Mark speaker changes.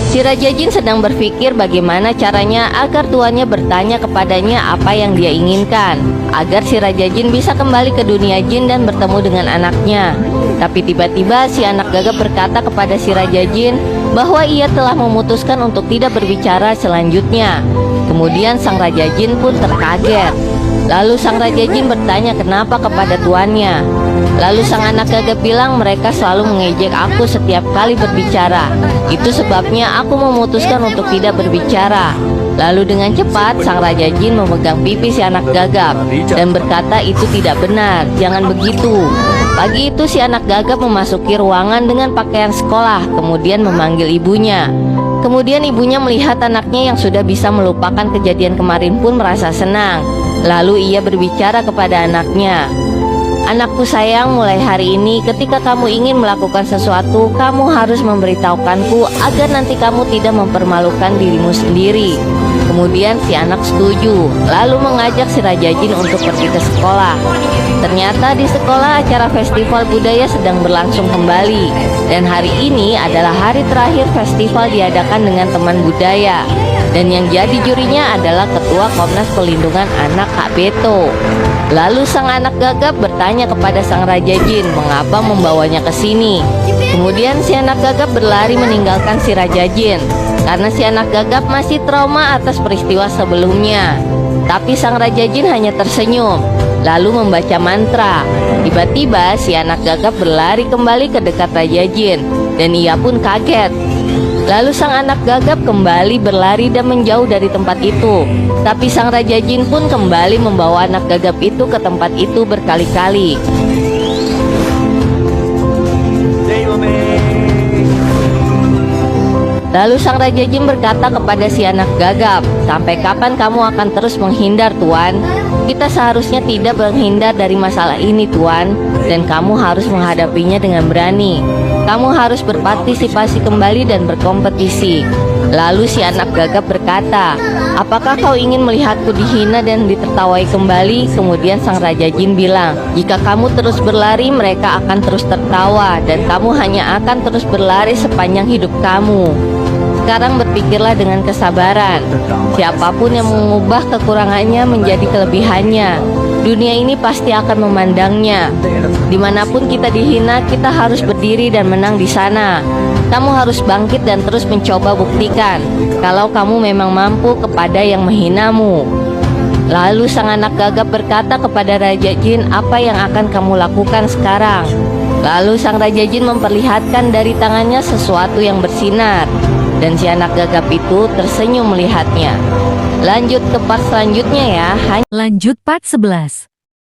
Speaker 1: Si Raja Jin sedang berpikir bagaimana caranya agar tuannya bertanya kepadanya apa yang dia inginkan, agar si Raja Jin bisa kembali ke dunia jin dan bertemu dengan anaknya. Tapi tiba-tiba si anak gagap berkata kepada si Raja Jin bahwa ia telah memutuskan untuk tidak berbicara selanjutnya. Kemudian sang Raja Jin pun terkaget. Lalu sang Raja Jin bertanya kenapa kepada tuannya. Lalu sang anak gagap bilang mereka selalu mengejek aku setiap kali berbicara. Itu sebabnya aku memutuskan untuk tidak berbicara. Lalu dengan cepat sang Raja Jin memegang pipi si anak gagap dan berkata itu tidak benar, jangan begitu. Pagi itu si anak gagap memasuki ruangan dengan pakaian sekolah, kemudian memanggil ibunya. Kemudian ibunya melihat anaknya yang sudah bisa melupakan kejadian kemarin pun merasa senang. Lalu ia berbicara kepada anaknya, "Anakku sayang, mulai hari ini ketika kamu ingin melakukan sesuatu, kamu harus memberitahukanku agar nanti kamu tidak mempermalukan dirimu sendiri." Kemudian si anak setuju, lalu mengajak si Raja Jin untuk pergi ke sekolah. Ternyata di sekolah acara festival budaya sedang berlangsung kembali, dan hari ini adalah hari terakhir festival diadakan dengan teman budaya. Dan yang jadi jurinya adalah Ketua Komnas Perlindungan Anak Kak Beto. Lalu sang anak gagap bertanya kepada sang Raja Jin mengapa membawanya ke sini. Kemudian si anak gagap berlari meninggalkan si Raja Jin karena si anak gagap masih trauma atas peristiwa sebelumnya. Tapi sang Raja Jin hanya tersenyum lalu membaca mantra. Tiba-tiba si anak gagap berlari kembali ke dekat Raja Jin dan ia pun kaget. Lalu sang anak gagap kembali berlari dan menjauh dari tempat itu. Tapi sang Raja Jin pun kembali membawa anak gagap itu ke tempat itu berkali-kali. Lalu sang Raja Jin berkata kepada si anak gagap, "Sampai kapan kamu akan terus menghindar, Tuan? Kita seharusnya tidak menghindar dari masalah ini, Tuan. Dan kamu harus menghadapinya dengan berani. Kamu harus berpartisipasi kembali dan berkompetisi." Lalu si anak gagap berkata, "Apakah kau ingin melihatku dihina dan ditertawai kembali?" Kemudian sang Raja Jin bilang, "Jika kamu terus berlari, mereka akan terus tertawa dan kamu hanya akan terus berlari sepanjang hidup kamu. Sekarang berpikirlah dengan kesabaran. Siapapun yang mengubah kekurangannya menjadi kelebihannya, dunia ini pasti akan memandangnya. Dimanapun kita dihina, kita harus berdiri dan menang di sana. Kamu harus bangkit dan terus mencoba buktikan kalau kamu memang mampu kepada yang menghinamu." Lalu sang anak gagap berkata kepada Raja Jin, "Apa yang akan kamu lakukan sekarang?" Lalu sang Raja Jin memperlihatkan dari tangannya sesuatu yang bersinar. Dan si anak gagap itu tersenyum melihatnya. Lanjut ke part selanjutnya ya.
Speaker 2: Lanjut part 11.